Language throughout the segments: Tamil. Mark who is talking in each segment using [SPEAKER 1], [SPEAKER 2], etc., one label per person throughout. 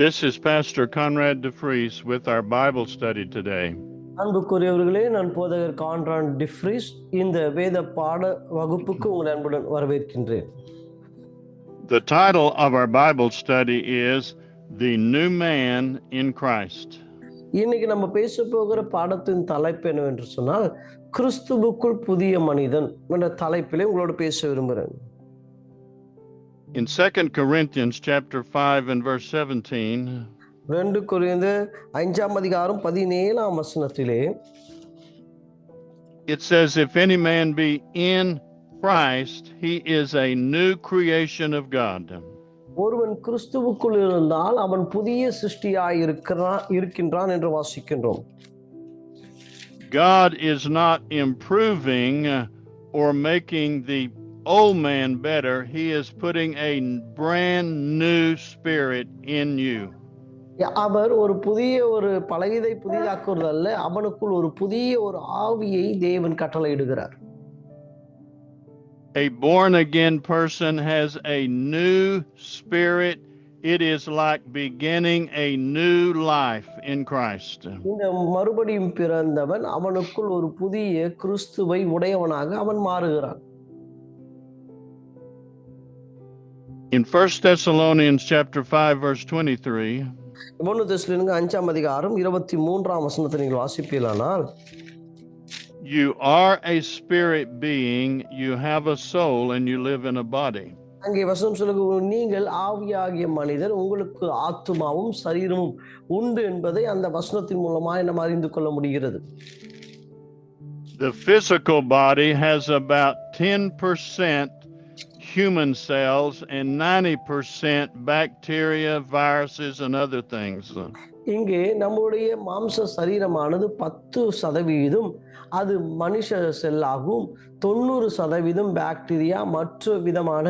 [SPEAKER 1] This is Pastor Conrad DeFries with our Bible study today.
[SPEAKER 2] அன்புக்குரியவர்களே, நான் போதகர் கான்ராட் டிஃப்ரிஸ் இந்த வேத பாட வகுப்புக்கு உங்கள் அன்புடன் வரவேற்கின்றேன்.
[SPEAKER 1] The title of our Bible study is The New Man in Christ.
[SPEAKER 2] இன்னைக்கு நம்ம பேச போகிற பாடத்தின் தலைப்பு என்னவென்று சொன்னால், கிறிஸ்துவுக்குள் புதிய மனிதன் என்ற தலைப்பிலே உங்களோடு பேச விரும்புகிறேன்.
[SPEAKER 1] In 2 Corinthians chapter 5 and verse 17,
[SPEAKER 2] 2 கொரிந்தியர் 5ஆம் அதிகாரம் 17ஆம் வசனத்திலே
[SPEAKER 1] it says, If any man be in Christ, he is a new creation of God.
[SPEAKER 2] ஒருவன் கிறிஸ்துவுக்குள் இருந்தால் அவன் புதிய சிருஷ்டியாய் இருக்கின்றான் என்று வாசிக்கின்றோம்.
[SPEAKER 1] God is not improving or making the old man better. He is putting a brand new spirit in you.
[SPEAKER 2] அவர் ஒரு பழையதை புதிதாக்குவதல்ல, அவனுக்குள் ஒரு புதிய ஒரு ஆவியை தேவன் கட்டளையிடுகிறார்.
[SPEAKER 1] A born again person has a new spirit. It is like beginning a new life in Christ.
[SPEAKER 2] இந்த மறுபடியும் பிறந்தவன் அவனுக்குள் ஒரு புதிய கிறிஸ்துவை உடையவனாக அவன் மாறுகிறான்.
[SPEAKER 1] In 1 Thessalonians chapter 5 verse 23,
[SPEAKER 2] 1 தெசலோனிக்கேயர் 5ஆம் அதிகாரம் 23ஆம் வசனத்தை நீங்கள் வாசிப்பீர்களானால்,
[SPEAKER 1] you are a spirit being, you have a soul and you live in a body.
[SPEAKER 2] அங்கே வசனம் சொல்லுகிறது, நீங்கள் ஆவியாகிய மனிதர், உங்களுக்கு ஆத்துமாவும் சரீரமும் உண்டு என்பதை அந்த வசனத்தின் மூலமாக நம்ம அறிந்து கொள்ள முடிகிறது.
[SPEAKER 1] The physical body has about 10% human cells and 90% bacteria, viruses and other things.
[SPEAKER 2] இங்கே நம்முடைய மாம்ச சரீரமானது 10% அது மனுஷ செல்லாகும், 90% பாக்டீரியா மற்ற விதமான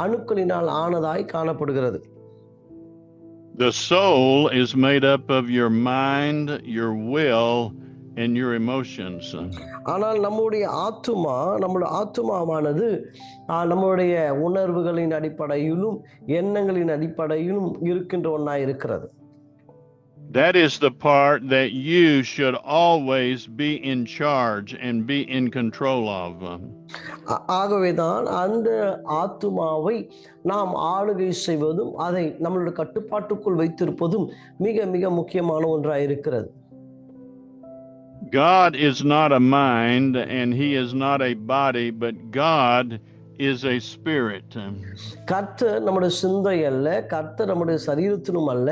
[SPEAKER 2] அணுக்களினால் ஆனதாய் காணப்படுகிறது.
[SPEAKER 1] The soul is made up of your mind, your will and your emotions.
[SPEAKER 2] ஆனால் நம்முடைய ஆத்துமாவானது நம்முடைய உணர்வுகளின் அடிப்படையிலும் எண்ணங்களின் அடிப்படையிலும் இருக்கின்ற ஒன்றாய் இருக்கிறது.
[SPEAKER 1] That is the part that you should always be in charge and be in control of.
[SPEAKER 2] ஆகவேதான் அந்த ஆத்துமாவை நாம் ஆளுகை செய்வதும் அதை நம்மளுடைய கட்டுப்பாட்டுக்குள் வைத்திருப்பதும் மிக மிக முக்கியமான ஒன்றாய் இருக்கிறது.
[SPEAKER 1] God is not a mind and he is not a body, but God is a spirit.
[SPEAKER 2] கர்த்தர் நம்முடைய சிந்தை அல்ல, கர்த்தர் நம்முடைய சரீரத்திலும் அல்ல,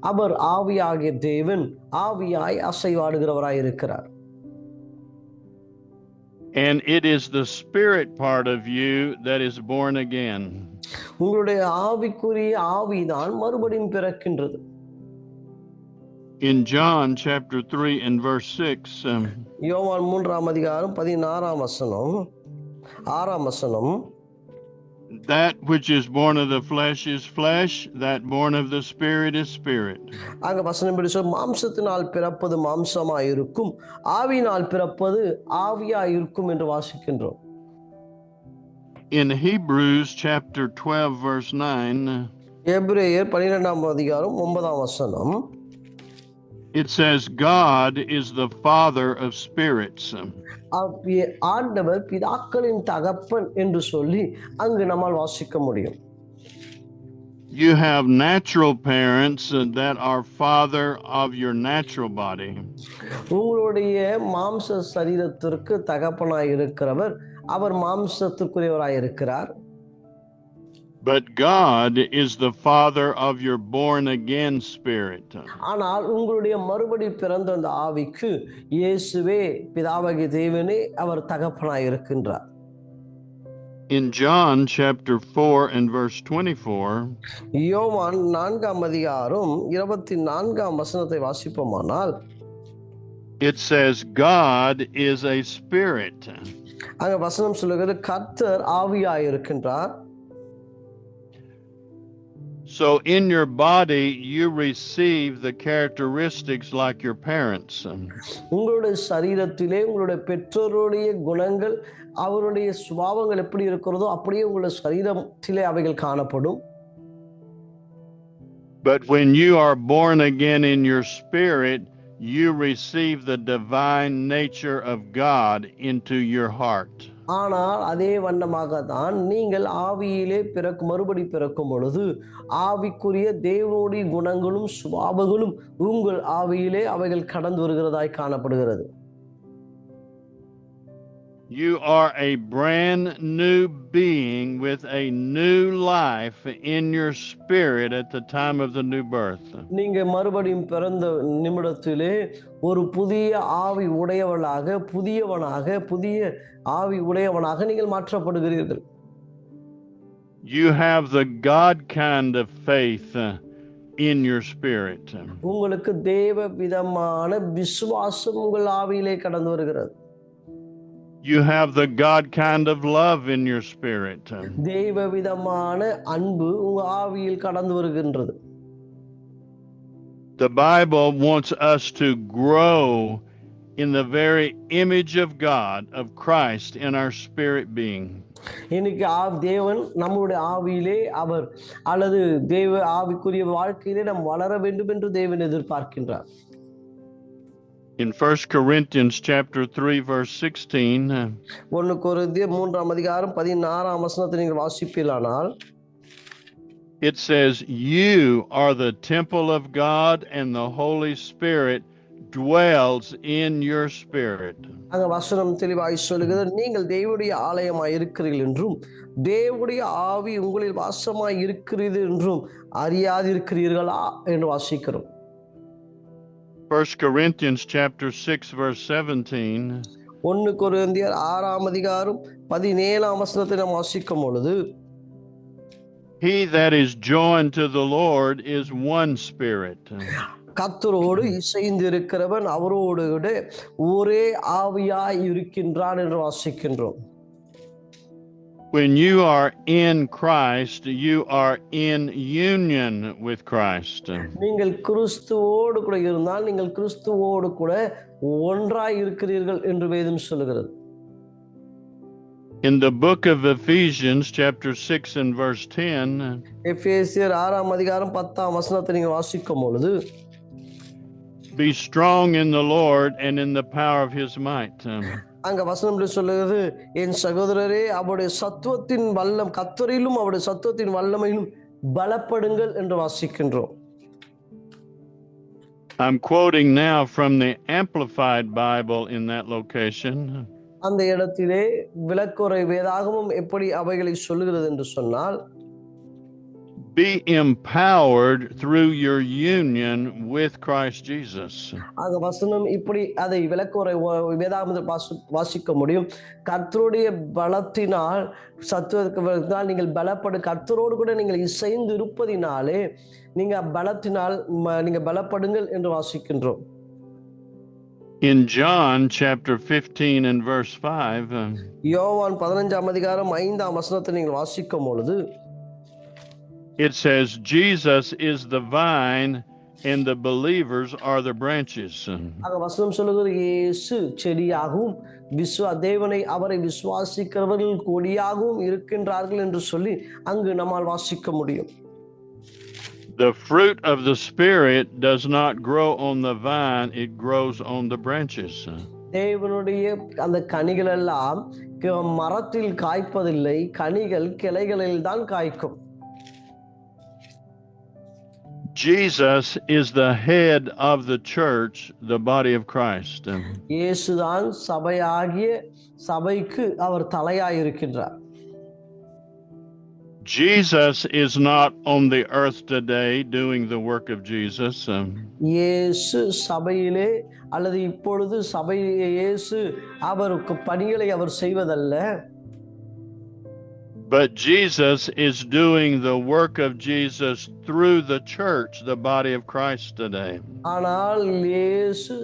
[SPEAKER 2] அவர் ஆவியாகிய தேவன், ஆவியாய் அசைவாடுகிறவராய் இருக்கிறார்.
[SPEAKER 1] And it is the spirit part of you that is born again.
[SPEAKER 2] உங்களுடைய ஆவிக்குரிய ஆவிதான் மறுபடியும் பிறக்கின்றது.
[SPEAKER 1] In John chapter 3 and verse 6,
[SPEAKER 2] யோவான் 3ஆம் அதிகாரம் 16ஆம் வசனம் 6ஆம் வசனம்,
[SPEAKER 1] that which is born of the flesh is flesh, that born of the spirit is spirit.
[SPEAKER 2] அங்க வசனம் படி சொல்ல, மாம்சத்தினால் பிறப்பது மாம்சமாய் இருக்கும், ஆவியினால் பிறப்பது ஆவியாய் இருக்கும் என்று வாசிக்கின்றோம்.
[SPEAKER 1] In Hebrews chapter 12 verse 9,
[SPEAKER 2] எபிரேயர் 12ஆம் அதிகாரம் 9ஆம் வசனம்,
[SPEAKER 1] it says God is the father of spirits.
[SPEAKER 2] ஆண்டவர் பிதாக்களின் தகப்பன் என்று சொல்லி அங்கு நம்மால் வாசிக்க முடியும்.
[SPEAKER 1] You have natural parents that are father of your natural body.
[SPEAKER 2] உங்களுடைய மாம்ச சரீரத்திற்கு தகப்பனாய் இருக்கிறவர், அவர் மாம்சத்துக்குரியவராய் இருக்கிறார்.
[SPEAKER 1] But God is the father of your born again spirit.
[SPEAKER 2] ஆனால் உங்களுடைய மறுபடி பிறந்த அந்த ஆவிக்கு இயேசுவே, பிதாவாகிய தேவனே அவர் தகப்பனாய் இருக்கின்றார்.
[SPEAKER 1] In John chapter 4 and verse 24,
[SPEAKER 2] யோவான் 4ஆம் அதிகாரம் 24ஆம் வசனத்தை வாசிப்போமானால்,
[SPEAKER 1] it says God is a spirit.
[SPEAKER 2] அங்க வசனம் சொல்லுகிறது, கர்த்தர் ஆவியாய் இருக்கின்றார்.
[SPEAKER 1] So in your body you receive the characteristics like your parents.
[SPEAKER 2] உங்களுடைய சரீரத்திலே உங்களுடைய பெற்றோருடைய குணங்கள், அவருடைய சுபாவங்கள் எப்படி இருக்கிறதோ அப்படியே உங்களுடைய சரீரத்திலே அவைகள் காணப்படும்.
[SPEAKER 1] But when you are born again in your spirit, you receive the divine nature of God into your heart.
[SPEAKER 2] ஆனால் அதே வண்ணமாக தான் நீங்கள் ஆவியிலே மறுபடி பிறக்கும் பொழுது ஆவிக்குரிய தேவனுடைய குணங்களும் சுபாவங்களும் உங்கள் ஆவியிலே அவைகள் கடந்து வருகிறதாய் காணப்படுகிறது.
[SPEAKER 1] You are a brand new being with a new life in your spirit at the time of the new birth.
[SPEAKER 2] நீங்க மறுபடியும் பிறந்த நிமிடத்திலே ஒரு புதிய ஆவி உடையவனாக புதிய ஆவி உடையவனாக நீங்கள் மாற்றப்படுகிறீர்கள்.
[SPEAKER 1] You have the God kind of faith in your spirit.
[SPEAKER 2] உங்களுக்கு தேவ விதமான விசுவாசம் உங்கள் ஆவியிலே கடந்து வருகிறது.
[SPEAKER 1] You have the God kind of love in your spirit.
[SPEAKER 2] தேவ விதமான அன்பு உங்க ஆவியில் கடந்து வருகின்றது.
[SPEAKER 1] The Bible wants us to grow in the very image of God, of Christ, in our spirit being.
[SPEAKER 2] இன்னைக்கு தேவன் நம்முடைய ஆவியிலே அவர் அல்லது தேவ ஆவிக்குரிய வாழ்க்கையிலே நாம் வளர வேண்டும் என்று தேவன் எதிர்பார்க்கின்றார்.
[SPEAKER 1] In 1 Corinthians chapter 3 verse 16,
[SPEAKER 2] 1 கொரிந்தியர் 3ஆம் அதிகாரம் 16ஆம் வசனத்தை நீங்கள் வாசிப்பீர்களானால்
[SPEAKER 1] it says, "You are the temple of God and the Holy Spirit dwells in your spirit."
[SPEAKER 2] அங்க வசனம் தெளிவாய் சொல்லுகிறது, நீங்கள் தேவனுடைய ஆலயமாய் இருக்கிறீர்கள் என்றும் தேவனுடைய ஆவி உங்களில் வாசமாய் இருக்கிறது என்றும் அறியாதிருக்கிறீர்களா என்று வாசிக்கிறோம்.
[SPEAKER 1] 1 Corinthians chapter 6 verse 17,
[SPEAKER 2] 1 கொரிந்தியர் 6ஆம் அதிகாரம் 17ஆம் வசனத்தை நாம் வாசிக்கும் பொழுது,
[SPEAKER 1] "He that is joined to the Lord is one spirit."
[SPEAKER 2] கர்த்தரோடு இசைந்து இருக்கிறவன் அவரோடு ஒரே ஆவியாய் இருக்கின்றான் என்று வாசிக்கின்றோம்.
[SPEAKER 1] When you are in Christ, you are in union with Christ.
[SPEAKER 2] நீங்கள் கிறிஸ்துவோடு கூட இருந்தால் நீங்கள் கிறிஸ்துவோடு கூட ஒன்றாய் இருக்கிறீர்கள் என்று வேதம் சொல்லுகிறது.
[SPEAKER 1] In the book of Ephesians chapter 6 and verse 10,
[SPEAKER 2] எபேசியர் 6ஆம் அதிகாரம் 10ஆம் வசனத்தை நீங்கள் வாசிக்கும் பொழுது,
[SPEAKER 1] "Be strong in the Lord and in the power of his might."
[SPEAKER 2] அங்க வசனம் சொல்லுகிறது, என் சகோதரரே அவருடைய சத்துவத்தின் வல்லம் கர்த்தரிலும் அவருடைய சத்துவத்தின் வல்லமையிலும் பலப்படுங்கள் என்று வாசிக்கின்றோம்.
[SPEAKER 1] I'm quoting now from the Amplified Bible in that location.
[SPEAKER 2] அந்த இடத்திலே விளக்குரை வேதாகமம் எப்படி அவைகளை சொல்லுகிறது என்று சொன்னால்,
[SPEAKER 1] Be empowered through your union with Christ Jesus.
[SPEAKER 2] அங்க வசனம் இப்படி அதை விளக்குரை வேதாகமத்தில் வாசிக்க முடியும். கர்த்தருடைய பலத்தினால் சத்துவத்தினால் நீங்கள் கர்த்தரோடு கூட நீங்கள் இசைந்து இருப்பதினாலே நீங்க பலத்தினால் நீங்க பலப்படுங்கள் என்று வாசிக்கின்றோம்.
[SPEAKER 1] In John chapter 15 and verse 5,
[SPEAKER 2] யோவான் 15ஆம் அதிகாரம் 5ஆம் வசனத்தை நீங்கள் வாசிக்கும் பொழுது,
[SPEAKER 1] it says, "Jesus is the vine and the believers are the branches."
[SPEAKER 2] அங்க வசனம் சொல்லுகிறது, இயேசு செடியாகவும் தேவனை அவரை விசுவாசிக்கிறவர்கள் கொடியாகவும் இருக்கின்றார்கள் என்று சொல்லி அங்கு நம்மால் வாசிக்க முடியும்.
[SPEAKER 1] The fruit of the Spirit does not grow on the vine, it grows on the branches.
[SPEAKER 2] தேவனுடைய அந்த கனிகள் எல்லாம் மரத்தில் காய்ப்பதில்லை, கனிகள் கிளைகளில் தான் காய்க்கும்.
[SPEAKER 1] Jesus is the head of the church, the body of Christ.
[SPEAKER 2] இயேசுதான் சபைக்கு அவர் தலையாய் இருக்கின்றார்.
[SPEAKER 1] Jesus is not on the earth today doing the work of Jesus.
[SPEAKER 2] இயேசு சபையிலே அல்லது இப்பொழுது இயேசு அவருக்கு பணிகளை அவர் செய்வதல்ல.
[SPEAKER 1] But Jesus is doing the work of Jesus through the church, the body of Christ today.
[SPEAKER 2] ஆனால் இயேசு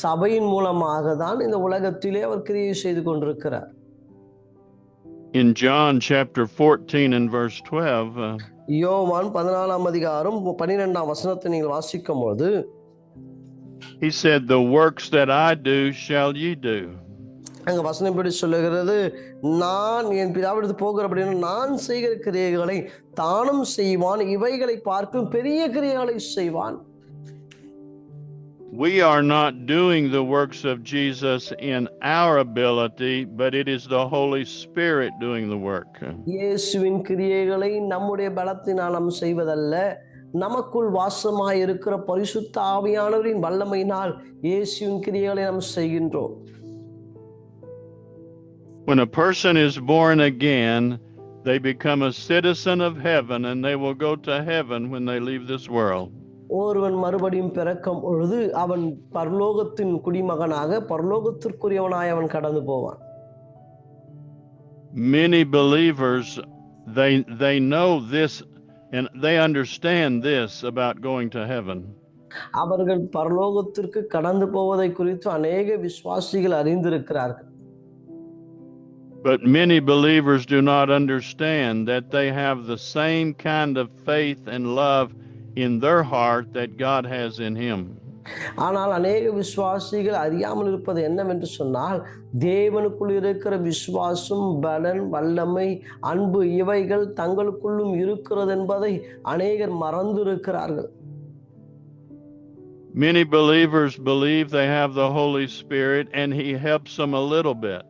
[SPEAKER 2] சபையின் மூலமாக தான் இந்த உலகத்திலே அவர் கிரியை செய்து கொண்டிருக்கிறார்.
[SPEAKER 1] In John chapter 14 and verse 12,
[SPEAKER 2] யோவான் 14ஆம் அதிகாரம் 12ஆம் வசனத்தை நீங்கள் வாசிக்கும்போது,
[SPEAKER 1] he said, "The works that I do shall ye do."
[SPEAKER 2] அங்க வசனம் இப்படி சொல்லுகிறது, நான் என் பிதாவிடத்து போகிறபடினா நான் செய்கிற கிரியைகளை தானும் செய்வான், இவைகளை பார்க்கும் பெரிய கிரியைகளை செய்வான்.
[SPEAKER 1] We are not doing the works of Jesus in our ability, but it is the Holy Spirit doing the work.
[SPEAKER 2] இயேசுவின் கிரியைகளை நம்முடைய பலத்தினால் நாம் செய்வதல்ல, நமக்குள் வாசமாய் இருக்கிற பரிசுத்த ஆவியானவரின் வல்லமையினால் இயேசுவின் கிரியைகளை நாம் செய்கின்றோம்.
[SPEAKER 1] When a person is born again, they become a citizen of heaven and they will go to heaven when they leave this world.
[SPEAKER 2] ஒருவன் மறுபடியும் பிறக்கும் பொழுது அவன் பரலோகத்தின் குடிமகனாக பரலோகத்திற்குரியவனாய் அவன் கடந்து போவான்.
[SPEAKER 1] Many believers they know this and they understand this about going to heaven.
[SPEAKER 2] அவர்கள் பரலோகத்திற்கு கடந்து போவதை குறித்து அநேக விசுவாசிகள் அறிந்திருக்கிறார்கள்.
[SPEAKER 1] But many believers do not understand that they have the same kind of faith and love in their heart that God has in him.
[SPEAKER 2] ஆனால் அநேக விசுவாசிகள் அறியாமல் இருப்பது என்னவென்று சொன்னால், தேவனுக்குள் இருக்கிற விசுவாசம், பலன், வல்லமை, அன்பு இவைகள் தங்களுக்குள்ளும் இருக்கிறது என்பதை அநேகர் மறந்திருக்கிறார்கள்.
[SPEAKER 1] Many believers believe they have the Holy Spirit and he helps them a little bit.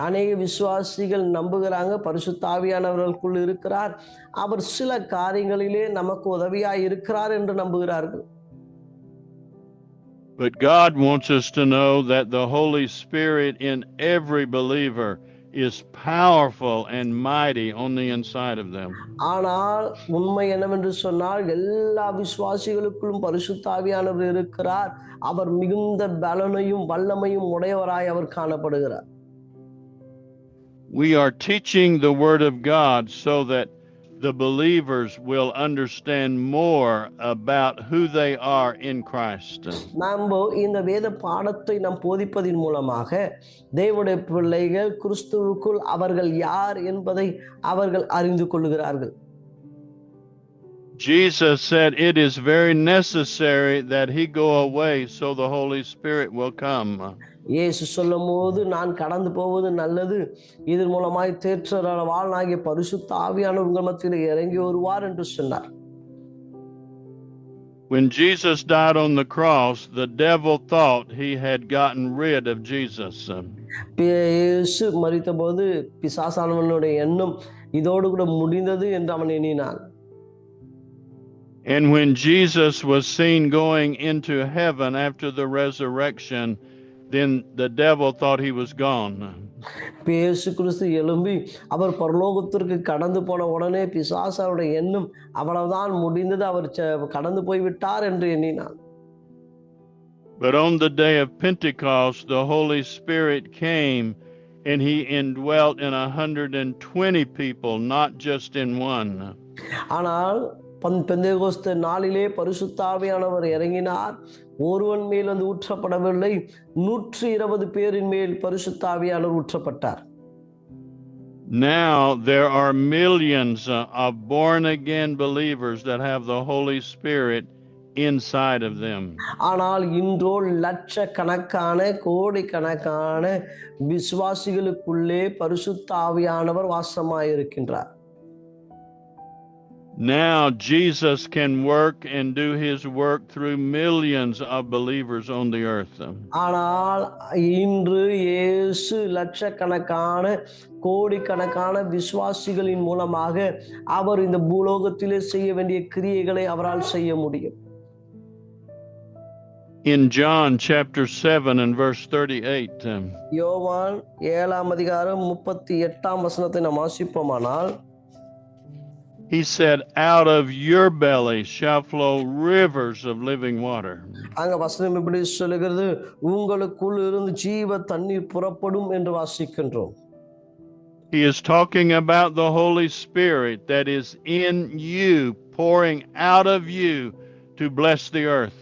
[SPEAKER 2] அநேக விசுவாசிகள் நம்புகிறாங்க பரிசுத்த ஆவியானவருக்குள் இருக்கிறார், அவர் சில காரியங்களிலே நமக்கு உதவியாய் இருக்கிறார் என்று நம்புகிறார்கள்.
[SPEAKER 1] But God wants us to know that the Holy Spirit in every believer is powerful and mighty on the inside of them.
[SPEAKER 2] ஆனால் உண்மை என்னவென்று சொன்னால், எல்லா விசுவாசிகளுக்குள்ளும் பரிசுத்த ஆவியானவர் இருக்கிறார், அவர் மிகுந்த பலனையும் வல்லமையும் உடையவராய் அவர் காணப்படுகிறார்.
[SPEAKER 1] We are teaching the Word of God so that the believers will understand more about who they are in Christ.
[SPEAKER 2] நாம் இந்த வேத பாடத்தை நாம் போதிப்பதின் மூலமாக தேவனுடைய பிள்ளைகள் கிறிஸ்துவுக்குள் அவர்கள் யார் என்பதை அவர்கள் அறிந்து கொள்கிறார்கள்.
[SPEAKER 1] Jesus said it is very necessary that he go away so the Holy Spirit will come.
[SPEAKER 2] இயேசு சொல்லும்போது, நான் கடந்து போவது நல்லது, இதன் மூலமாய் தேற்றரவாளனாகிய பரிசுத்த ஆவியானவர் உங்கள் மத்தியில் இறங்கி வருவார் என்று சொன்னார்.
[SPEAKER 1] When Jesus died on the cross, the devil thought he had gotten rid of Jesus.
[SPEAKER 2] இயேசு மரித்தபோது பிசாசானவனுடைய எண்ணம் இதோடு கூட முடிந்தது என்று அவன் எண்ணினான்.
[SPEAKER 1] And when Jesus was seen going into heaven after the resurrection, then the devil thought he was gone.
[SPEAKER 2] இயேசு கிறிஸ்து எழும்பி அவர் பரலோகத்திற்கு கடந்து போன உடனே பிசாசானுடைய எண்ணம் அவ்வளவுதான் முடிந்தது, அவர் கடந்து போய்விட்டார் என்று எண்ணினான்.
[SPEAKER 1] But on the day of Pentecost, the Holy Spirit came and he indwelt in 120 people, not just in one.
[SPEAKER 2] ஆனால் பெந்தேகோஸ்து நாளிலே பரிசுத்த ஆவியானவர் இறங்கினார், ஒருவன் மேல் வந்து ஊற்றப்படவில்லை, 120 பேரின் மேல் பரிசுத்த ஆவியானவர் ஊற்றப்பட்டார்.
[SPEAKER 1] Now there are millions of born again believers that have the Holy Spirit inside of them.
[SPEAKER 2] ஆனால் இன்றோ லட்சக்கணக்கான கோடிக்கணக்கான விசுவாசிகளுக்குள்ளே பரிசுத்த ஆவியானவர் வாசமாய் இருக்கின்றார்.
[SPEAKER 1] Now Jesus can work and do his work through millions of believers on the earth.
[SPEAKER 2] ஆனால் இன்று இயேசு லட்சக்கணக்கான கோடிக்கணக்கான விசுவாசிகளின் மூலமாக அவர் இந்த பூலோகத்திலே செய்ய வேண்டிய கிரியைகளை அவரால் செய்ய முடியும்.
[SPEAKER 1] In John chapter 7 and verse 38.
[SPEAKER 2] யோவான் 7ஆம் அதிகாரம் 38ஆம் வசனத்தை நாம் வாசிப்போமானால்,
[SPEAKER 1] he said, out of your belly shall flow rivers of living water.
[SPEAKER 2] அங்க வசனம் இப்படி சொல்லுகிறது, உங்களுக்குள் இருந்து ஜீவ தண்ணீர் புறப்படும் என்று வாசிக்கின்றோம்.
[SPEAKER 1] He is talking about the Holy Spirit that is in you, pouring out of you to bless the earth.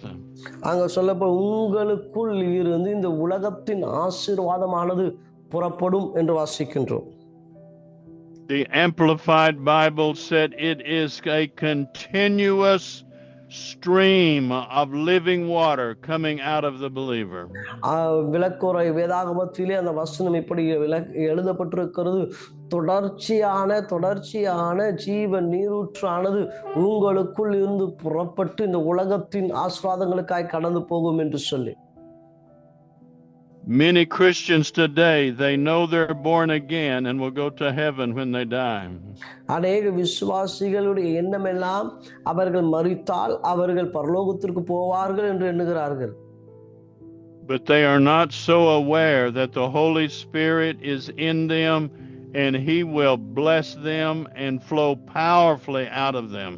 [SPEAKER 2] அங்க சொல்லப்போ உங்களுக்குள் இருந்து இந்த உலகத்தின் ஆசீர்வாதமானது புறப்படும் என்று வாசிக்கின்றோம்.
[SPEAKER 1] The Amplified Bible said it is a continuous stream of living water coming out of the believer.
[SPEAKER 2] விளக்குரை வேதாகமத்திலே அந்த வசனம் இப்படி எழுதப்பட்டிருக்கிறது. தொடர்ச்சியான ஜீவ நீரூற்றானது உங்களுக்குள் இருந்து புறப்பட்டு இந்த உலகத்தின் ஆசீர்வாதங்களுக்காய் கடந்து போகும் என்று சொல்லி.
[SPEAKER 1] Many Christians today, they know they're born again and will go to heaven when they die.
[SPEAKER 2] அநேக விசுவாசிகளுடைய எண்ணம் எல்லாம் அவர்கள் மரித்தால் அவர்கள் பரலோகத்திற்கு போவார்கள் என்று எண்ணுகிறார்கள்.
[SPEAKER 1] But they are not so aware that the Holy Spirit is in them and He will bless them and flow powerfully out of them.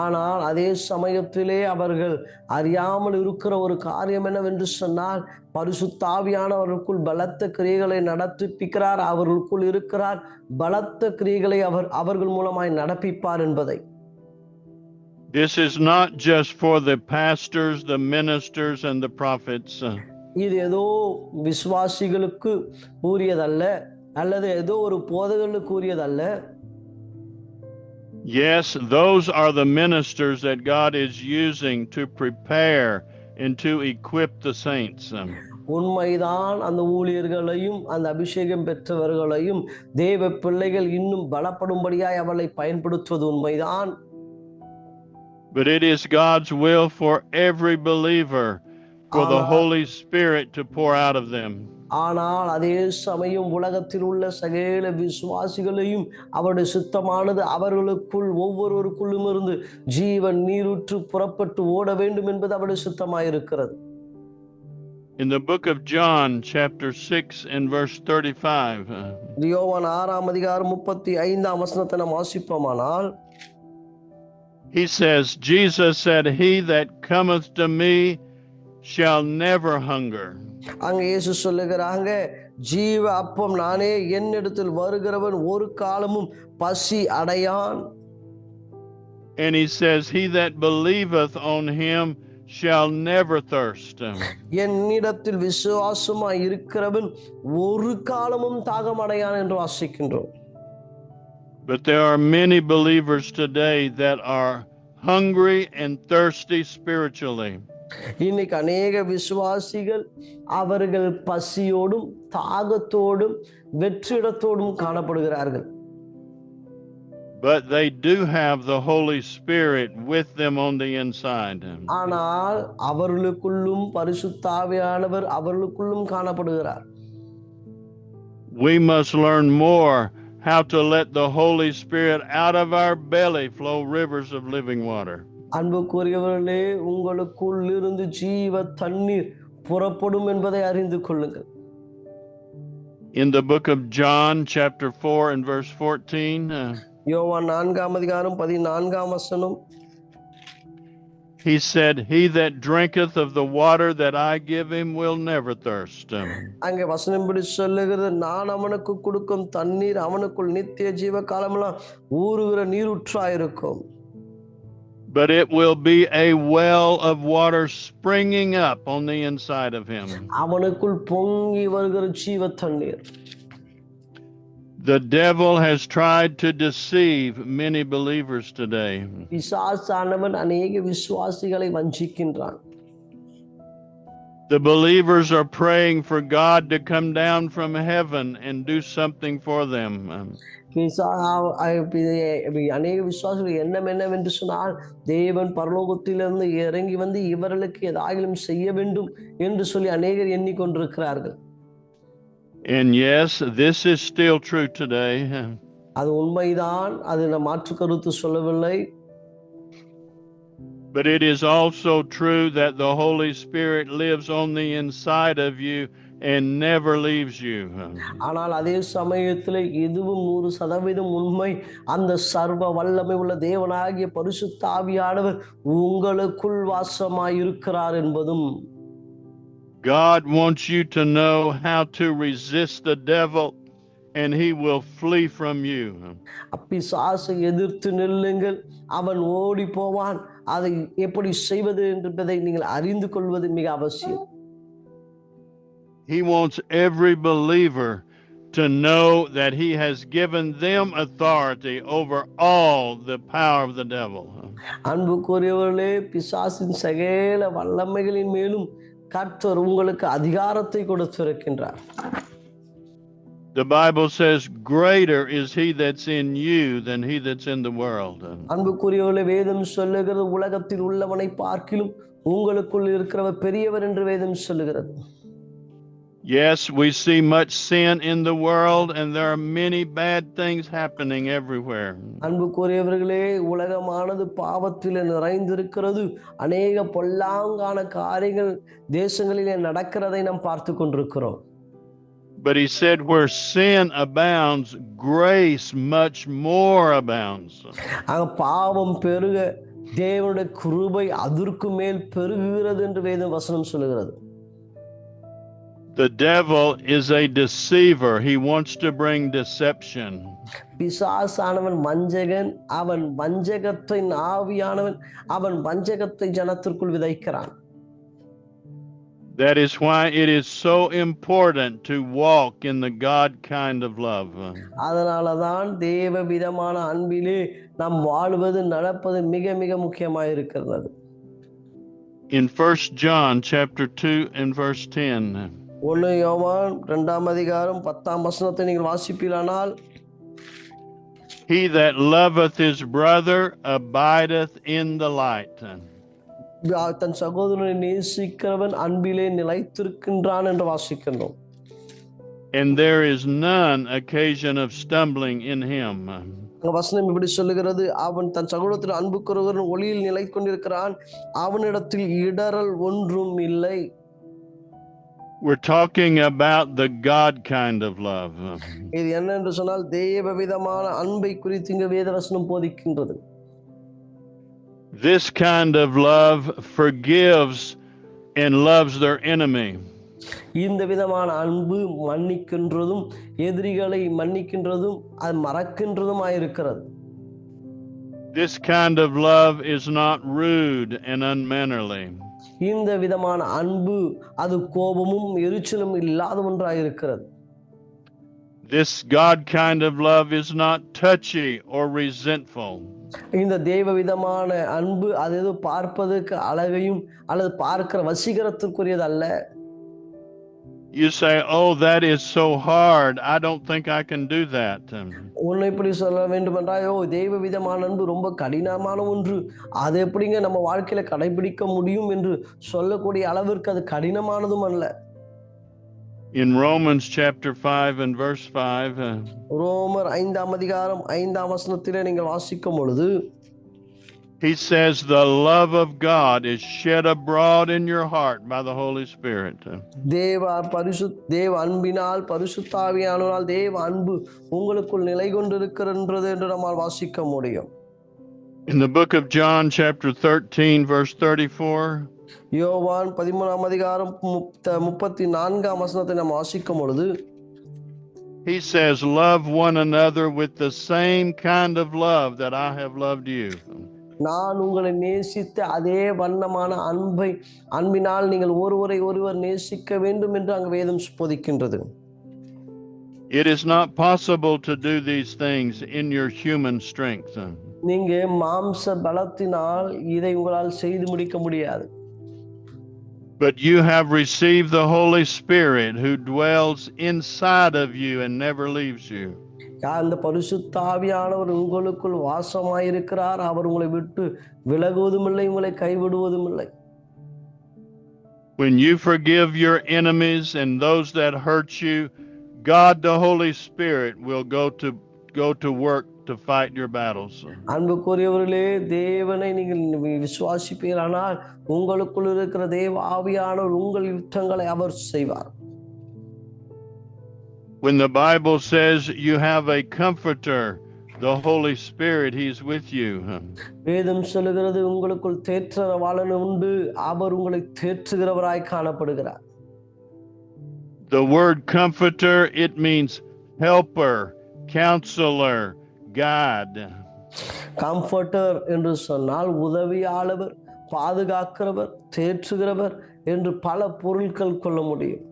[SPEAKER 2] ஆனால் அதே சமயத்திலே அவர்கள் அறியாமல் இருக்கிற ஒரு காரியம் என்னவென்று சொன்னால், பரிசுத்த ஆவியானவர்களுக்குள் பலத்த கிரியைகளை நடப்பிக்கிறார், அவர்களுக்குள் இருக்கிறார், பலத்த கிரியைகளை அவர்கள் மூலமாய் நடப்பிப்பார் என்பதை.
[SPEAKER 1] This is not just for the pastors, the ministers and the prophets.
[SPEAKER 2] இது ஏதோ விசுவாசிகளுக்கு கூறியதல்ல, அல்லது ஏதோ ஒரு போதகர்களுக்கு கூறியதல்ல.
[SPEAKER 1] Yes, those are the ministers that God is using to prepare and to equip the saints.
[SPEAKER 2] உண்மைதான், அந்த ஊழியர்களையும் அந்த அபிஷேகம் பெற்றவர்களையும் தேவ பிள்ளைகள் இன்னும் பலப்படும்படியாய் அவளை பயன்படுத்துவது உண்மைதான்.
[SPEAKER 1] But it is God's will for every believer for the Holy Spirit to pour out of them.
[SPEAKER 2] ஆனால் அதே சமயம் உலகத்தில் உள்ள சகல விசுவாசிகளையும் அவருடைய சித்தமானது அவர்களுக்குள் ஒவ்வொருவருக்குள்ளும் இருந்து ஜீவன் நீரூற்று புறப்பட்டு ஓட வேண்டும் என்பது அவருடைய சித்தமாயிருக்கிறது.
[SPEAKER 1] In the book of John, chapter 6 and verse 35.
[SPEAKER 2] யோவான் 6ஆம் அதிகாரம் 35ஆம் வசனத்தை நாம் வாசிப்போமானால்,
[SPEAKER 1] he says, Jesus said, "He that cometh to me shall never hunger."
[SPEAKER 2] அங்க இயேசு சொல்லுகிறாங்க, ஜீவ அப்பம் நானே, என்னிடத்தில் வருகிறவன் ஒரு காலமும் பசி அடையான்.
[SPEAKER 1] And he says, "He that believeth on him shall never thirst."
[SPEAKER 2] என்னிடத்தில் விசுவாசமாய் இருக்கிறவன் ஒரு காலமும் தாகம் அடையான் என்று வாசிக்கின்றோம்.
[SPEAKER 1] But there are many believers today that are hungry and thirsty spiritually.
[SPEAKER 2] இன்னைக்கு அநேக விசுவாசிகள் அவர்கள் பசியோடும் தாகத்தோடும் வெற்றிடத்தோடும் காணப்படுகிறார்கள்.
[SPEAKER 1] But they do have the Holy Spirit with them on the inside.
[SPEAKER 2] ஆனால் அவர்களுக்குள்ளும் பரிசுத்த ஆவியானவர் அவர்களுக்குள்ளும் காணப்படுகிறார்.
[SPEAKER 1] We must learn more how to let the Holy Spirit out of our belly flow rivers of living water.
[SPEAKER 2] அன்புக்குரியவர்களே, உங்களுக்குள் இருந்து ஜீவ தண்ணீர் புறப்படும் என்பதை அறிந்து கொள்ளுங்கள்.
[SPEAKER 1] In the book of John, chapter 4 and verse 14.
[SPEAKER 2] யோவான் 4ஆம் அதிகாரம் 14ஆம் வசனம்.
[SPEAKER 1] He said, "He that drinketh of the water that I give him will never thirst."
[SPEAKER 2] அங்கே வசனம் இப்படி சொல்லுகிறது, நான் அவனுக்கு கொடுக்கும் தண்ணீர் அவனுக்குள் நித்திய ஜீவ காலமெல்லாம் ஊறுகிற நீரூற்றாயிருக்கும்.
[SPEAKER 1] But it will be a well of water springing up on the inside of him.
[SPEAKER 2] அவனுக்குள் பொங்கி வருகிற ஜீவ தண்ணீர்.
[SPEAKER 1] The devil has tried to deceive many believers today.
[SPEAKER 2] பிசாசானவன் அநேக விசுவாசிகளை வஞ்சிக்கின்றான்.
[SPEAKER 1] The believers are praying for God to come down from heaven and do something for them.
[SPEAKER 2] அநேக விசுவாசிகள் எண்ணம் என்னவென்று சொன்னால், தேவன் பரலோகத்திலிருந்து இறங்கி வந்து இவர்களுக்கு ஏதாயிலும் செய்ய வேண்டும் என்று சொல்லி அநேகர் எண்ணிக்கொண்டிருக்கிறார்கள்.
[SPEAKER 1] And yes, this is still true today.
[SPEAKER 2] அது உண்மைதான், அது நான் மாற்று கருத்து சொல்லவில்லை.
[SPEAKER 1] But it is also true that the Holy Spirit lives on the inside of you and never leaves you.
[SPEAKER 2] ஆனால் அதே சமயத்தில் இதுவும் 100% உண்மை. அந்த சர்வ வல்லமை உள்ள தேவனாகிய பரிசுத்த ஆவியானவர் உங்களுக்குள் வாசமாய் இருக்கிறார் என்பதும்.
[SPEAKER 1] God wants you to know how to resist the devil and he will flee from you.
[SPEAKER 2] பிசாசை எதிர்த்து நில்லுங்கள், அவன் ஓடி போவான். அதை எப்படி செய்வது என்பதை நீங்கள் அறிந்து கொள்வது மிக அவசியம்.
[SPEAKER 1] He wants every believer to know that he has given them authority over all the power of the devil.
[SPEAKER 2] அன்புக்குரியவர்களே, பிசாசின் சகல வல்லமைகளின் மேலும் கர்த்தர் உங்களுக்கு அதிகாரத்தை கொடுத்திருக்கின்றார்.
[SPEAKER 1] The Bible says, greater is he that's in you than he that's in the world.
[SPEAKER 2] அன்புக்குரியவர்களே, வேதம் சொல்லுகிறது, உலகத்தில் உள்ளவனை பார்க்கிலும் உங்களுக்குள் இருக்கிறவர் பெரியவர் என்று வேதம் சொல்லுகிறது.
[SPEAKER 1] Yes, we see much sin in the world and there are many bad things happening everywhere.
[SPEAKER 2] அன்புக்குரியவர்களே, உலகமானது பாவத்திலே நிறைந்திருக்கிறது. அநேக பொல்லாங்கான காரியங்கள் தேசங்களிலே நடக்கிறதை நாம் பார்த்து கொண்டிருக்கிறோம்.
[SPEAKER 1] But he said, where sin abounds, grace much more abounds.
[SPEAKER 2] பாவம் பெருக தேவனுடைய கிருபை அதற்கு மேல் பெருகுகிறது என்று வேதம் வசனம் சொல்லுகிறது.
[SPEAKER 1] The devil is a deceiver. He wants to bring deception.
[SPEAKER 2] பிசாசானவன் வஞ்சகன், அவன் வஞ்சகத்தின் ஆவியானவன், அவன் வஞ்சகத்தை ஜனத்திற்குள் விதைக்கிறான்.
[SPEAKER 1] That is why it is so important to walk in the God kind of love.
[SPEAKER 2] அதனாலதான் தேவ விதமான அன்பிலே நாம் வாழ்வது நடப்பது மிக மிக முக்கியமாக இருக்கிறது.
[SPEAKER 1] In 1 John chapter 2 and verse 10.
[SPEAKER 2] 1 யோவான் 2ஆம் அதிகாரம் 10ஆம் வசனத்தை நீங்கள் வாசிப்பீரானால்,
[SPEAKER 1] He that loveth his brother abideth in the light.
[SPEAKER 2] தன் சகோதரனை நேசிக்கிறவன் அன்பிலே நிலைத்திருக்கின்றான் என்று வாசிக்கின்றோம்.
[SPEAKER 1] And there is none occasion of stumbling in him.
[SPEAKER 2] வசனம் இப்படி சொல்லுகிறது, அவன் தன் சகோதரத்தில் அன்பு கூறுகிறவன் ஒளியில் நிலை கொண்டிருக்கிறான், அவனிடத்தில் இடறல் ஒன்றும் இல்லை.
[SPEAKER 1] We're talking about the God kind of love.
[SPEAKER 2] இது என்ன என்று சொன்னால், தேவ விதமான அன்பை குறித்து இங்கு வேத வசனம் போதிக்கின்றது.
[SPEAKER 1] This kind of love forgives and loves their enemy.
[SPEAKER 2] இந்த விதமான அன்பு மன்னிக்கின்றதும் எதிரிகளை மன்னிக்கின்றதும் அது மறக்கின்றதுமாய் இருக்கிறது.
[SPEAKER 1] This kind of love is not rude and unmannerly.
[SPEAKER 2] இந்த விதமான அன்பு அது கோபமும் எரிச்சலும் இல்லாத ஒன்றாய் இருக்கிறது.
[SPEAKER 1] This God kind of love is not touchy or resentful.
[SPEAKER 2] இந்த தேவ விதமான அன்பு அது ஏதோ பார்ப்பதற்கு அழகையும் அல்லது பார்க்கிற வசீகரத்திற்குரியது அல்ல.
[SPEAKER 1] You say, oh, that is so hard. I don't think I can do that.
[SPEAKER 2] உன்னை இப்படி சொல்ல வேண்டும் என்றாயோ, தெய்வ விதமான அன்பு ரொம்ப கடினமான ஒன்று, அது எப்படிங்க நம்ம வாழ்க்கையில கடைபிடிக்க முடியும் என்று சொல்லக்கூடிய அளவிற்கு அது கடினமானதும் அல்ல.
[SPEAKER 1] In Romans chapter 5 and verse 5,
[SPEAKER 2] ரோமர் 5ஆம் அதிகாரம் 5ஆம் வசனத்திலே நீங்கள் வாசிக்கும் பொழுது,
[SPEAKER 1] he says, the love of God is shed abroad in your heart by the Holy Spirit.
[SPEAKER 2] தேவ அன்பினால் பரிசுத்த ஆவியானவரால் தேவ அன்பு உங்களுக்குள் நிலை கொண்டிருக்கிறது என்று நம்மால் வாசிக்க முடியும்.
[SPEAKER 1] In the book of John chapter 13 verse 34,
[SPEAKER 2] யோவான் 13ஆம் அதிகாரம் 34ஆம் வசனத்தை நாம் வாசிக்கும் பொழுது,
[SPEAKER 1] he says, love one another with the same kind of love that I have loved you.
[SPEAKER 2] நான் உங்களை நேசித்த அதே வண்ணமான அன்பினால் நீங்கள் ஒருவரை ஒருவர் நேசிக்க வேண்டும் என்று அங்கு வேதம் போதிக்கின்றது.
[SPEAKER 1] It is not possible to do these things in your human strength.
[SPEAKER 2] நீங்க மாம்ச பலத்தினால் இதை உங்களால் செய்து முடிக்க முடியாது.
[SPEAKER 1] But you have received the Holy Spirit who dwells inside of you and never leaves you.
[SPEAKER 2] அந்த பரிசுத்த ஆவியானவர் உங்களுக்குள் வாசமாயிருக்கிறார். அவர் உங்களை விட்டு விலகுவதும் இல்லை, உங்களை கைவிடுவதும் இல்லை.
[SPEAKER 1] When you forgive your enemies and those that hurt you, God the Holy Spirit will go to work to fight your battles.
[SPEAKER 2] அன்புக்குரியவர்களே, தேவனை நீங்கள் விசுவாசிப்பீரானால் உங்களுக்குள் இருக்கிற தேவ ஆவியானவர் உங்கள் யுத்தங்களை அவர் செய்வார்.
[SPEAKER 1] When the Bible says you have a comforter, the Holy Spirit, he's with you.
[SPEAKER 2] வேதம் சொல்லுகிறது உங்களுக்குள் தேற்றரவாளன் உண்டு, அவர் உங்களை தேற்றுகிறவராய் காணப்படுகிறார்.
[SPEAKER 1] The word comforter, it means helper, counselor, guide.
[SPEAKER 2] Comforter என்று சொன்னால் உதவியாளவர், பாதுகாக்கிறவர், தேற்றுகிறவர் என்று பல பொருட்கள் கொள்ள முடியும்.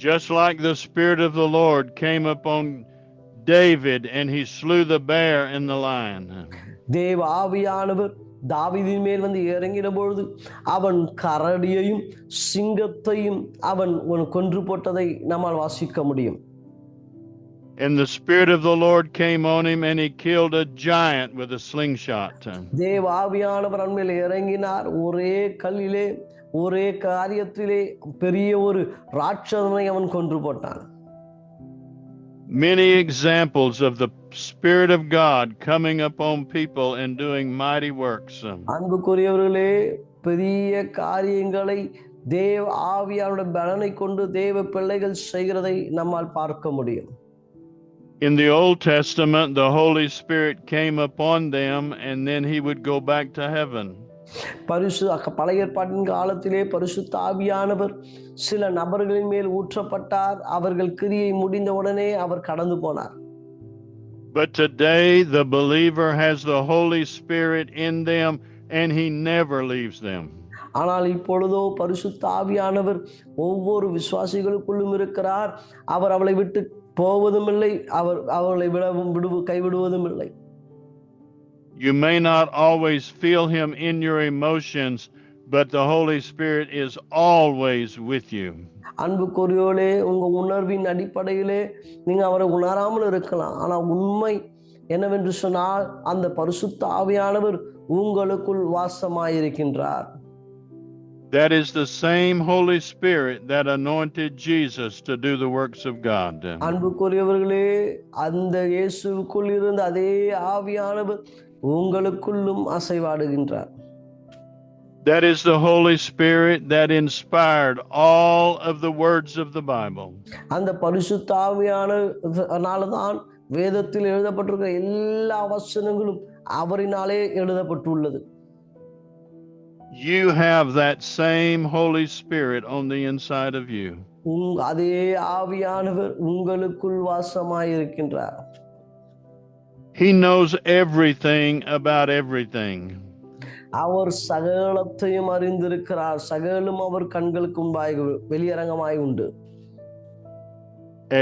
[SPEAKER 1] Just like the Spirit of the Lord came upon David and he slew the bear and the lion.
[SPEAKER 2] தேவ ஆவியானவர் தாவீதின் மேல் வந்து இறங்கின பொழுது அவன் கரடியையும் சிங்கத்தையும் அவன் கொன்று போட்டதை நம்மால் வாசிக்க முடியும்.
[SPEAKER 1] And the Spirit of the Lord came on him and he killed a giant with a slingshot.
[SPEAKER 2] தேவ ஆவியானவர் அவன் மேல் இறங்கினார். ஒரே கல்லிலே ஒரே காரியத்திலே பெரிய ஒரு ராட்சதனை அவன் கொன்று போட்டான்.
[SPEAKER 1] Many examples of the Spirit of God coming upon people and doing mighty works.
[SPEAKER 2] அன்புக்குரியவர்களே, பெரிய காரியங்களை தேவ ஆவியானவருடைய பலனை கொண்டு தேவ பிள்ளைகள் செய்கிறதை நம்மால் பார்க்க முடியும்.
[SPEAKER 1] In the Old Testament, the Holy Spirit came upon them and then he would go back to heaven.
[SPEAKER 2] பழைய ஏற்பாட்டின் காலத்திலே பரிசுத்த ஆவியானவர் சில நபர்களின் மேல் ஊற்றப்பட்டார். அவர்கள் கிரியை முடிந்த உடனே அவர் கடந்து போனார்.
[SPEAKER 1] But today the believer has the Holy Spirit in them and he never leaves them.
[SPEAKER 2] ஆனால் இப்பொழுதோ பரிசுத்த ஆவியானவர் ஒவ்வொரு விசுவாசிகளுக்குள்ளும் இருக்கிறார். அவர் அவளை விட்டு போவதும் இல்லை, அவர்களை கைவிடுவதும் இல்லை.
[SPEAKER 1] You may not always feel him in your emotions, but the Holy Spirit is always with you.
[SPEAKER 2] அன்புக்குரியோளே, உங்க உணர்வின் அடிப்படையிலே நீங்க அவரை உணராமல் இருக்கலாம். ஆனா உண்மை என்னவென்று சொன்னால் அந்த பரிசுத்த ஆவியானவர் உங்களுக்குள் வாசமாயிருக்கின்றார்.
[SPEAKER 1] That is the same Holy Spirit that anointed Jesus to do the works of God.
[SPEAKER 2] அன்புக்குரியவர்களே, அந்த இயேசுவுக்குள் இருந்த அதே ஆவியானவர் உங்களுக்குள்ளும் அசைவாடுகின்றார்.
[SPEAKER 1] That is the Holy Spirit that inspired all of the words of the Bible.
[SPEAKER 2] அந்த பரிசுத்த ஆவியானவரால்தான் வேதத்தில் எழுதப்பட்டிருக்கிற எல்லா வசனங்களும் அவரினாலே எழுதப்பட்டுள்ளது.
[SPEAKER 1] You have that same Holy Spirit on the inside of you.
[SPEAKER 2] அதே ஆவியானவர் உங்களுக்குள் வாசமாயிருக்கின்றார்.
[SPEAKER 1] He knows everything about everything.
[SPEAKER 2] அவர் சகலத்தையும் அறிந்திருக்கிறார். சகலும் அவர் கண்களுக்கு முன்பாக வெளியரங்கமாய் உண்டு.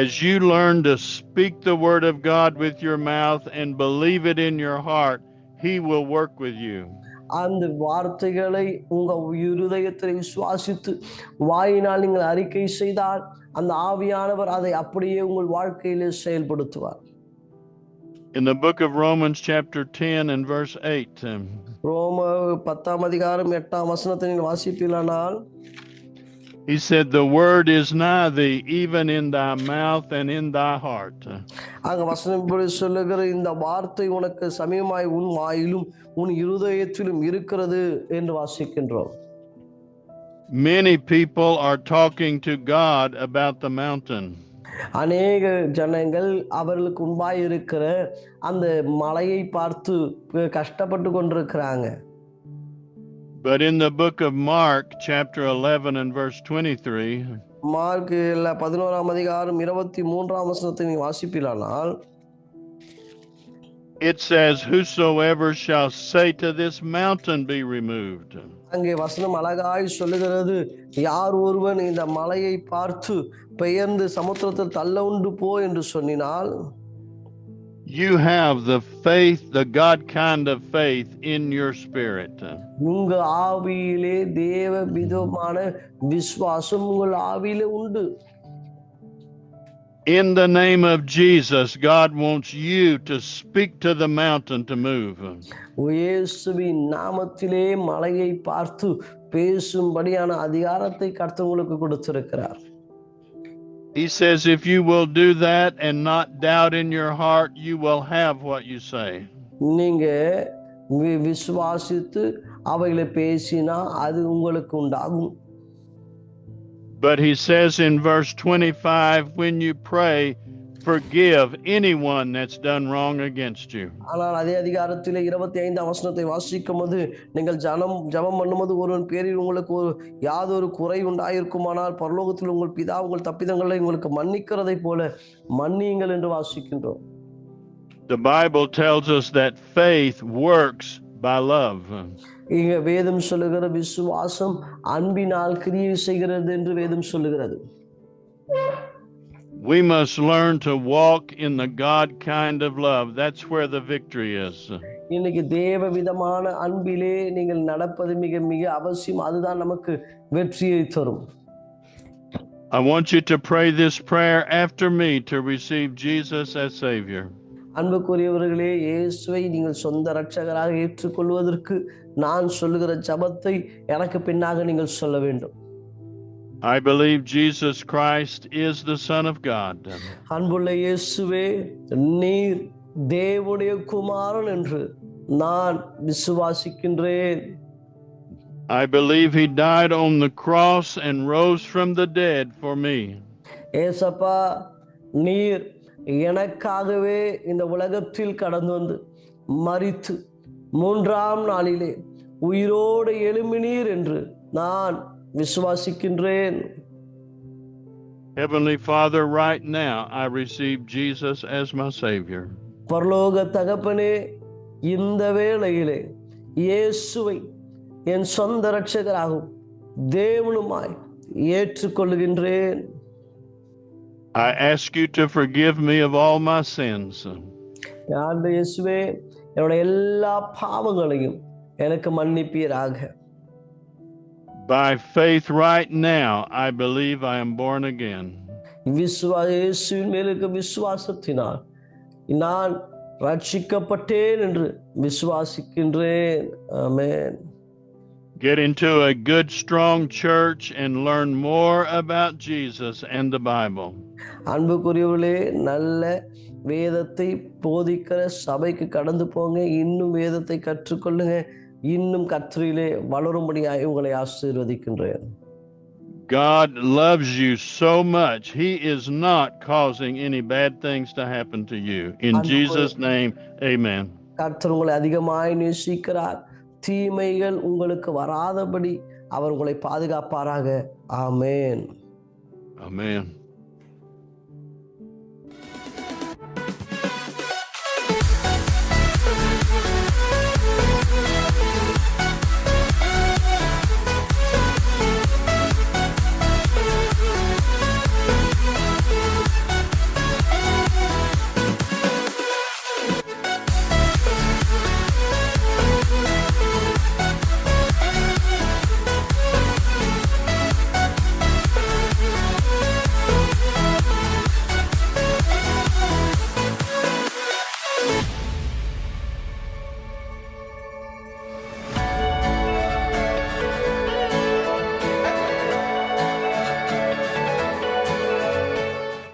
[SPEAKER 1] As you learn to speak the word of God with your mouth and believe it in your heart, he will work with you.
[SPEAKER 2] அந்த வார்த்தைகளை உங்க இருதயத்தில் விசுவாசித்து வாயினால் நீங்கள் அறிக்கை செய்தால் அந்த ஆவியானவர் அதை அப்படியே உங்கள் வாழ்க்கையிலே செயல்படுத்துவார்.
[SPEAKER 1] In the book of Romans chapter 10 and verse 8.
[SPEAKER 2] ரோம 10ஆம் அதிகாரம் 8ஆம் வசனத்தை நீங்கள் வாசிப்பீர்களானால்
[SPEAKER 1] he said, the word is nigh thee, even in thy mouth and in thy heart.
[SPEAKER 2] அங்க வசனம் இப்படி சொல்லுகிற இந்த வார்த்தை உனக்கு சமீபமாய் உன் வாயிலும் உன் இருதயத்திலும் இருக்கிறது என்று வாசிக்கின்றோம்.
[SPEAKER 1] Many people are talking to God about the mountain.
[SPEAKER 2] அநேக ஜனங்கள் அவர்களுக்கு முன்பாய் இருக்கிற அந்த மலையை பார்த்து கஷ்டப்பட்டு கொண்டிருக்கிறாங்க.
[SPEAKER 1] But in the book of Mark chapter 11 and verse 23,
[SPEAKER 2] mark 11ஆம் அதிகாரம் 23ஆம் வசனத்தை நீ வாசிப்பீர்களானால்
[SPEAKER 1] it says, whosoever shall say to this mountain be removed.
[SPEAKER 2] அங்கே வசனம் அழகாய் சொல்லுகிறது, யார் ஒருவன் இந்த மலையை பார்த்து பெயர்ந்து சமுத்திரத்தில் தள்ள உண்டு போ என்று சொன்னினால்,
[SPEAKER 1] you have the faith, the God kind of faith in your spirit.
[SPEAKER 2] உங்க ஆவியிலே தேவ விதமான விசுவாசம் உங்கள் ஆவியிலே உண்டு.
[SPEAKER 1] In the name of Jesus, God wants you to speak to the mountain to move.
[SPEAKER 2] இயேசுவின் நாமத்திலே மலையை பார்த்து பேசும்படியான அதிகாரத்தை கர்த்தர் உங்களுக்கு கொடுத்திருக்கிறார்.
[SPEAKER 1] He says, if you will do that and not doubt in your heart, you will have what you say.
[SPEAKER 2] நீங்க விசுவாசித்து அவைகளை பேசினா அது உங்களுக்கு உண்டாகும்.
[SPEAKER 1] But he says in verse 25, when you pray, forgive anyone that's done wrong against you.
[SPEAKER 2] ஆனால் அதே அதிகாரத்திலே 25ஆம் வசனத்தை வாசிக்கும்போது, நீங்கள் ஜெபம் பண்ணும்போது ஒருவன் பேரில் உங்களுக்கு யாதொரு குறை உண்டாயிருக்குமானால் பரலோகத்தில் உங்கள் பிதா உங்கள் தப்பிதங்களை உங்களுக்கு மன்னிக்கிறதை போல மன்னியுங்கள் என்று வாசிக்கின்றோம்.
[SPEAKER 1] The Bible tells us that faith works by love.
[SPEAKER 2] இங்க வேதம் சொல்லுகிற விசுவாசம் அன்பினால் கிரியை செய்கிறது என்று வேதம் சொல்லுகிறது.
[SPEAKER 1] We must learn to walk in the God kind of love. That's where the victory is.
[SPEAKER 2] இன்னைக்கு தேவ விதமான அன்பிலே நீங்கள் நடப்பது மிக மிக அவசியம். அதுதான் நமக்கு வெற்றியை தரும்.
[SPEAKER 1] I want you to pray this prayer after me to receive Jesus as Savior.
[SPEAKER 2] அன்புக்குரியவர்களே, இயேசுவை நீங்கள் சொந்த இரட்சகராக ஏற்றுக்கொள்வதற்கு நான் சொல்லுகிற ஜெபத்தை எனக்கு பின்னாக நீங்கள் சொல்ல வேண்டும்.
[SPEAKER 1] I believe Jesus Christ is the Son of God.
[SPEAKER 2] அன்புள்ள இயேசுவே, நீர் தேவனுடைய குமாரன் என்று நான் விசுவாசிக்கின்றேன்.
[SPEAKER 1] I believe he died on the cross and rose from the dead for me.
[SPEAKER 2] ஏசப்பா, நீர் எனக்காகவே இந்த உலகத்தில் கடந்து வந்து மரித்து 3ஆம் நாளிலே உயிரோடு எழும்பினீர் என்று நான் விசுவாசிக்கின்றேன்.
[SPEAKER 1] Heavenly Father, right now I receive Jesus as my Savior.
[SPEAKER 2] பரலோக தகப்பனே, இந்த வேளையிலே இயேசுவை என் சொந்த இரட்சகராகவும் தேவனுமாய் ஏற்றுக்கொள்கின்றேன்.
[SPEAKER 1] I ask you to forgive me of all my sins.
[SPEAKER 2] ஆண்டவரே இயேசுவே, என்னுடைய எல்லா பாவங்களையும் எனக்கு மன்னிப்பீராக.
[SPEAKER 1] By faith right now, I believe I am born again.
[SPEAKER 2] இயேசுவின் மேல் இருக்க விசுவாசத்தினால் நான் ரட்சிக்கப்பட்டேன் என்று விசுவாசிக்கின்றேன். ஆமென்.
[SPEAKER 1] Get into a good, strong church and learn more about Jesus and the Bible.
[SPEAKER 2] அன்புக்குரியவர்களே, நல்ல வேதத்தை போதிக்கிற சபைக்கு கடந்து போங்க. இன்னும் வேதத்தை கற்றுக்கொள்ளுங்க. இன்னும் கர்த்தரிலே வளரும்படியாய் உங்களை ஆசீர்வதிக்கின்றேன்.
[SPEAKER 1] God loves you so much. He is not causing any bad things to happen to you. In Jesus' name, amen.
[SPEAKER 2] கர்த்தர் உங்களை அதிகமாய் நேசிக்கிறார். தீமைகள் உங்களுக்கு வராதபடி அவர் உங்களை பாதுகாப்பாராக. ஆமென்.
[SPEAKER 1] Amen.